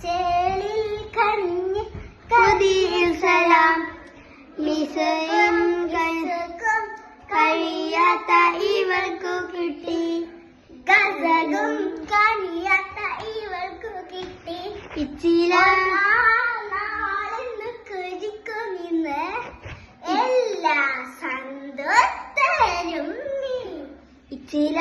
ചേലിൽ കഞ്ഞി കൊതിയിൽ സലാം മിസയും കഴിക്കും കഴിയാത്ത ഇവർക്കു കിട്ടി ഗസലും കഴിയാത്ത ഇവർക്കു കിട്ടി ഇച്ചിലെന്ന് കുതിക്കു നിന്ന് എല്ലാ സന്തോഷവും നീ ഇച്ചില